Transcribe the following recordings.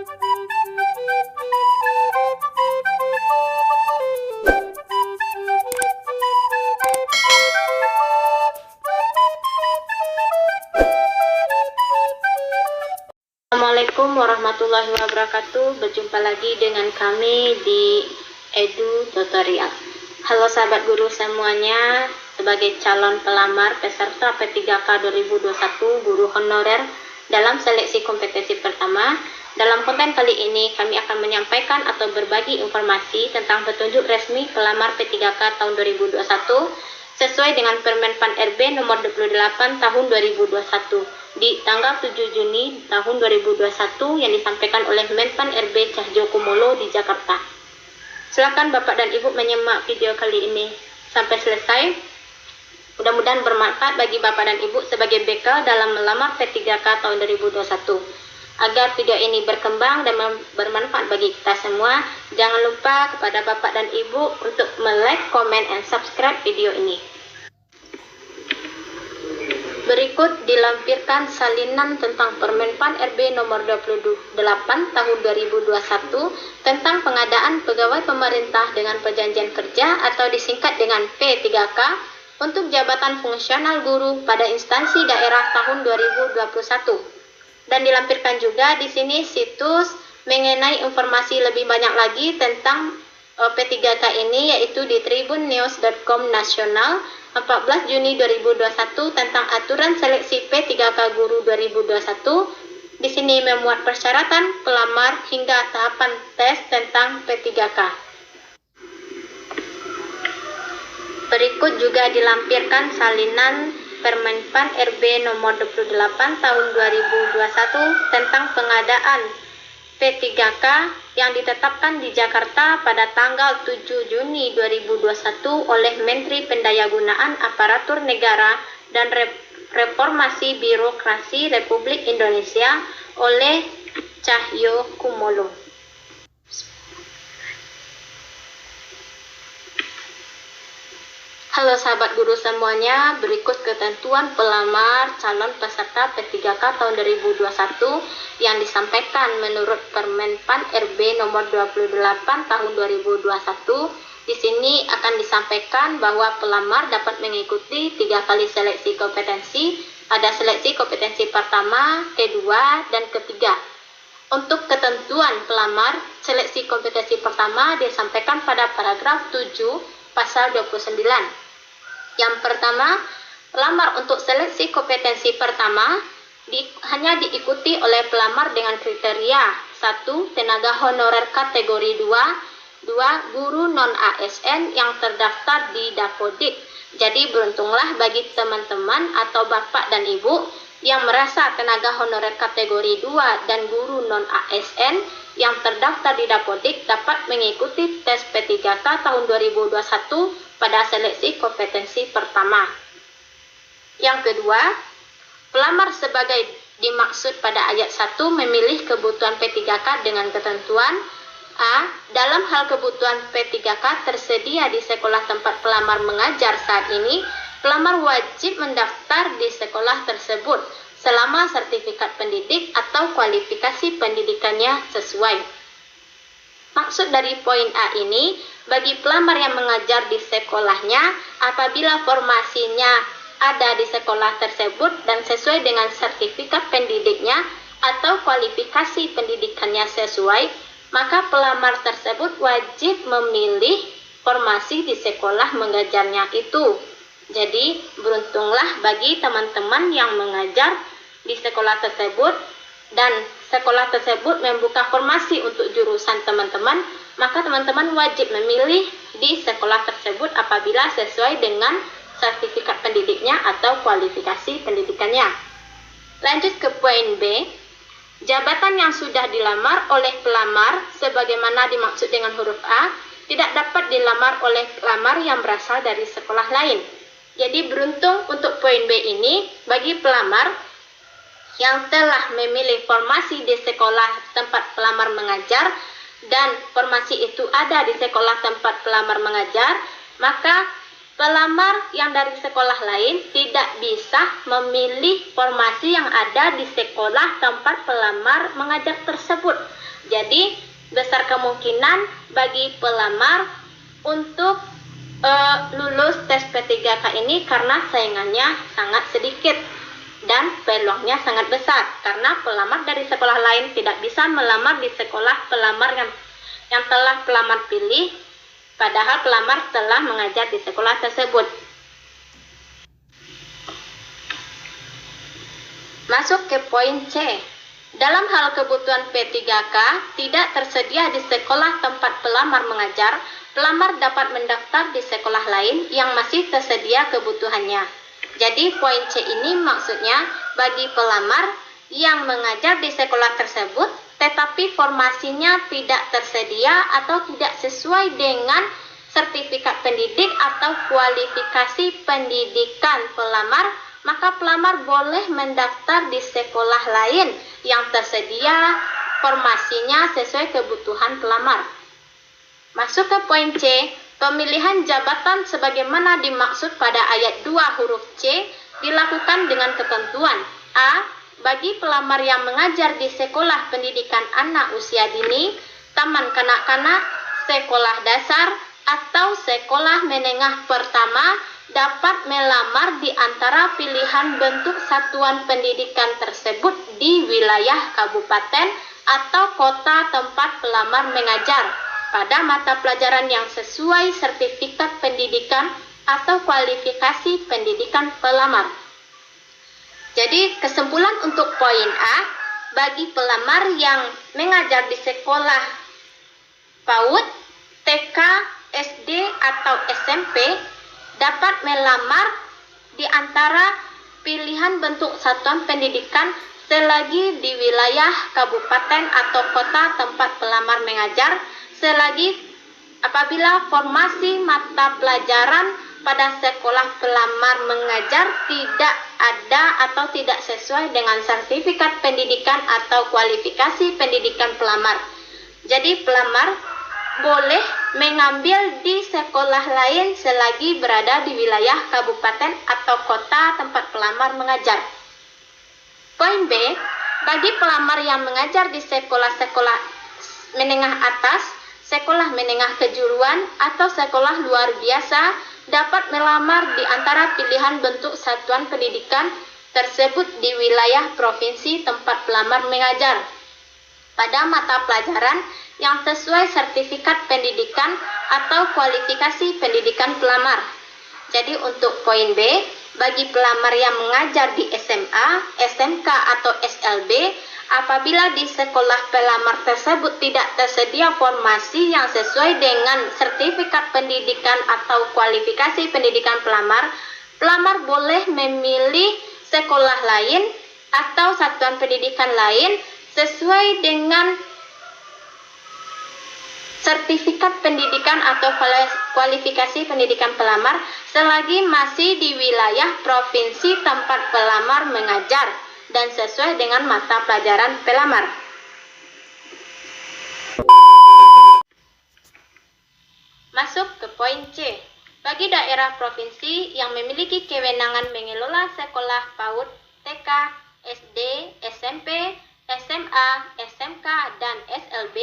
Assalamualaikum warahmatullahi wabarakatuh. Berjumpa lagi dengan kami di Edu Tutorial. Halo sahabat guru semuanya, sebagai calon pelamar peserta P3K 2021 guru honorer dalam seleksi kompetensi pertama, dalam konten kali ini kami akan menyampaikan atau berbagi informasi tentang petunjuk resmi pelamar P3K tahun 2021 sesuai dengan Permen Pan RB nomor 28 tahun 2021 di tanggal 7 Juni tahun 2021 yang disampaikan oleh Menpan RB Cahyokumolo di Jakarta. Silakan Bapak dan Ibu menyimak video kali ini sampai selesai. Mudah-mudahan bermanfaat bagi Bapak dan Ibu sebagai bekal dalam melamar P3K tahun 2021. Agar video ini berkembang dan bermanfaat bagi kita semua, jangan lupa kepada Bapak dan Ibu untuk like, comment, and subscribe video ini. Berikut dilampirkan salinan tentang Permen Pan RB nomor 28 tahun 2021 tentang pengadaan pegawai pemerintah dengan perjanjian kerja atau disingkat dengan P3K untuk jabatan fungsional guru pada instansi daerah tahun 2021. Dan dilampirkan juga di sini situs mengenai informasi lebih banyak lagi tentang P3K ini, yaitu di tribunnews.com nasional 14 Juni 2021 tentang aturan seleksi P3K guru 2021. Di sini memuat persyaratan pelamar hingga tahapan tes tentang P3K. Berikut juga dilampirkan salinan Permen Pan RB nomor 28 tahun 2021 tentang pengadaan P3K yang ditetapkan di Jakarta pada tanggal 7 Juni 2021 oleh Menteri Pendayagunaan Aparatur Negara dan Reformasi Birokrasi Republik Indonesia oleh Cahyokumolo. Halo sahabat guru semuanya, berikut ketentuan pelamar calon peserta P3K tahun 2021 yang disampaikan menurut Permen Pan RB nomor 28 tahun 2021. Di sini akan disampaikan bahwa pelamar dapat mengikuti 3 kali seleksi kompetensi. Ada seleksi kompetensi pertama, kedua, dan ketiga. Untuk ketentuan pelamar, seleksi kompetensi pertama disampaikan pada paragraf 7 pasal 29. Yang pertama, pelamar untuk seleksi kompetensi pertama hanya diikuti oleh pelamar dengan kriteria 1. Tenaga honorer kategori 2, 2. Guru non-ASN yang terdaftar di Dapodik. Jadi beruntunglah bagi teman-teman atau Bapak dan Ibu yang merasa tenaga honorer kategori 2 dan guru non-ASN yang terdaftar di Dapodik dapat mengikuti tes P3K tahun 2021 pada seleksi kompetensi pertama. Yang kedua, pelamar sebagai dimaksud pada ayat 1 memilih kebutuhan P3K dengan ketentuan A. Dalam hal kebutuhan P3K tersedia di sekolah tempat pelamar mengajar saat ini, pelamar wajib mendaftar di sekolah tersebut selama sertifikat pendidik atau kualifikasi pendidikannya sesuai. Maksud dari poin A ini, bagi pelamar yang mengajar di sekolahnya, apabila formasinya ada di sekolah tersebut dan sesuai dengan sertifikat pendidiknya atau kualifikasi pendidikannya sesuai, maka pelamar tersebut wajib memilih formasi di sekolah mengajarnya itu. Jadi, beruntunglah bagi teman-teman yang mengajar di sekolah tersebut dan sekolah tersebut membuka formasi untuk jurusan teman-teman, maka teman-teman wajib memilih di sekolah tersebut apabila sesuai dengan sertifikat pendidiknya atau kualifikasi pendidikannya. Lanjut ke poin B. Jabatan yang sudah dilamar oleh pelamar sebagaimana dimaksud dengan huruf A tidak dapat dilamar oleh pelamar yang berasal dari sekolah lain. Jadi beruntung untuk poin B ini bagi pelamar yang telah memilih formasi di sekolah tempat pelamar mengajar dan formasi itu ada di sekolah tempat pelamar mengajar, maka pelamar yang dari sekolah lain tidak bisa memilih formasi yang ada di sekolah tempat pelamar mengajar tersebut. Jadi, besar kemungkinan bagi pelamar untuk lulus tes P3K ini karena saingannya sangat sedikit dan peluangnya sangat besar, karena pelamar dari sekolah lain tidak bisa melamar di sekolah pelamar yang telah pelamar pilih, padahal pelamar telah mengajar di sekolah tersebut. Masuk ke poin C. Dalam hal kebutuhan P3K tidak tersedia di sekolah tempat pelamar mengajar, pelamar dapat mendaftar di sekolah lain yang masih tersedia kebutuhannya. Jadi poin C ini maksudnya bagi pelamar yang mengajar di sekolah tersebut tetapi formasinya tidak tersedia atau tidak sesuai dengan sertifikat pendidik atau kualifikasi pendidikan pelamar, maka pelamar boleh mendaftar di sekolah lain yang tersedia formasinya sesuai kebutuhan pelamar. Masuk ke poin C, pemilihan jabatan sebagaimana dimaksud pada ayat 2 huruf C dilakukan dengan ketentuan A. Bagi pelamar yang mengajar di sekolah pendidikan anak usia dini, taman kanak-kanak, sekolah dasar, atau sekolah menengah pertama dapat melamar di antara pilihan bentuk satuan pendidikan tersebut di wilayah kabupaten atau kota tempat pelamar mengajar pada mata pelajaran yang sesuai sertifikat pendidikan atau kualifikasi pendidikan pelamar. Jadi kesimpulan untuk poin A, bagi pelamar yang mengajar di sekolah PAUD, TK, SD, atau SMP dapat melamar di antara pilihan bentuk satuan pendidikan selagi di wilayah kabupaten atau kota tempat pelamar mengajar, selagi apabila formasi mata pelajaran pada sekolah pelamar mengajar tidak ada atau tidak sesuai dengan sertifikat pendidikan atau kualifikasi pendidikan pelamar. Jadi pelamar boleh mengambil di sekolah lain selagi berada di wilayah kabupaten atau kota tempat pelamar mengajar. Poin B, bagi pelamar yang mengajar di sekolah-sekolah menengah atas, sekolah menengah kejuruan, atau sekolah luar biasa dapat melamar di antara pilihan bentuk satuan pendidikan tersebut di wilayah provinsi tempat pelamar mengajar pada mata pelajaran yang sesuai sertifikat pendidikan atau kualifikasi pendidikan pelamar. Jadi untuk poin B, bagi pelamar yang mengajar di SMA, SMK, atau SLB, apabila di sekolah pelamar tersebut tidak tersedia formasi yang sesuai dengan sertifikat pendidikan atau kualifikasi pendidikan pelamar, pelamar boleh memilih sekolah lain atau satuan pendidikan lain sesuai dengan sertifikat pendidikan atau kualifikasi pendidikan pelamar selagi masih di wilayah provinsi tempat pelamar mengajar dan sesuai dengan mata pelajaran pelamar. Masuk ke poin C. Bagi daerah provinsi yang memiliki kewenangan mengelola sekolah PAUD, TK, SD, SMP, SMA, SMK, dan SLB,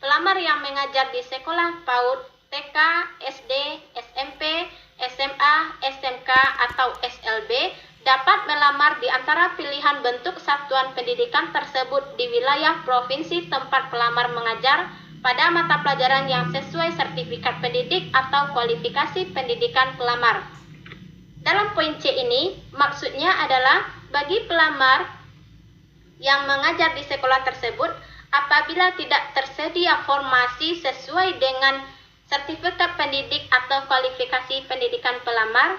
pelamar yang mengajar di sekolah PAUD, TK, SD, SMP, SMA, SMK, atau SLB dapat melamar di antara pilihan bentuk satuan pendidikan tersebut di wilayah provinsi tempat pelamar mengajar pada mata pelajaran yang sesuai sertifikat pendidik atau kualifikasi pendidikan pelamar. Dalam poin C ini, maksudnya adalah bagi pelamar yang mengajar di sekolah tersebut, apabila tidak tersedia formasi sesuai dengan sertifikat pendidik atau kualifikasi pendidikan pelamar,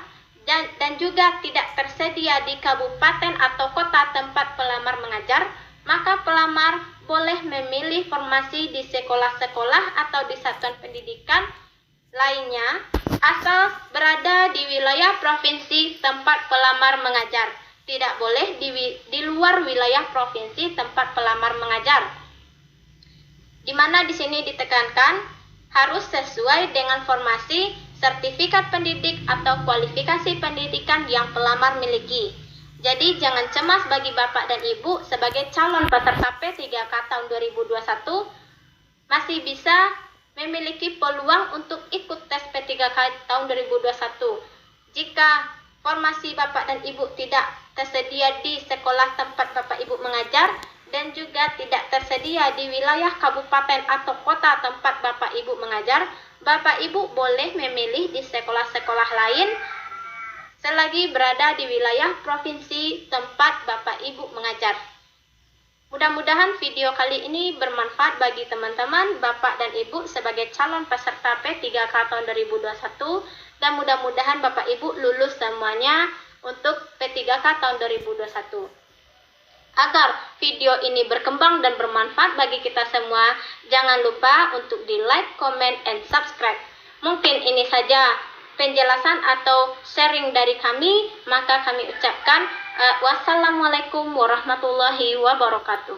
dan juga tidak tersedia di kabupaten atau kota tempat pelamar mengajar, maka pelamar boleh memilih formasi di sekolah-sekolah atau di satuan pendidikan lainnya asal berada di wilayah provinsi tempat pelamar mengajar. Tidak boleh di luar wilayah provinsi tempat pelamar mengajar. Di mana di sini ditekankan harus sesuai dengan formasi sertifikat pendidik atau kualifikasi pendidikan yang pelamar miliki. Jadi jangan cemas bagi Bapak dan Ibu sebagai calon peserta P3K tahun 2021 masih bisa memiliki peluang untuk ikut tes P3K tahun 2021. Jika formasi Bapak dan Ibu tidak tersedia di sekolah tempat Bapak Ibu mengajar dan juga tidak tersedia di wilayah kabupaten atau kota tempat Bapak Ibu mengajar, Bapak Ibu boleh memilih di sekolah-sekolah lain selagi berada di wilayah provinsi tempat Bapak Ibu mengajar. Mudah-mudahan video kali ini bermanfaat bagi teman-teman, Bapak dan Ibu sebagai calon peserta P3K tahun 2021 dan mudah-mudahan Bapak Ibu lulus semuanya untuk P3K tahun 2021. Agar video ini berkembang dan bermanfaat bagi kita semua, jangan lupa untuk di like, comment, and subscribe. Mungkin ini saja penjelasan atau sharing dari kami, maka kami ucapkan wassalamualaikum warahmatullahi wabarakatuh.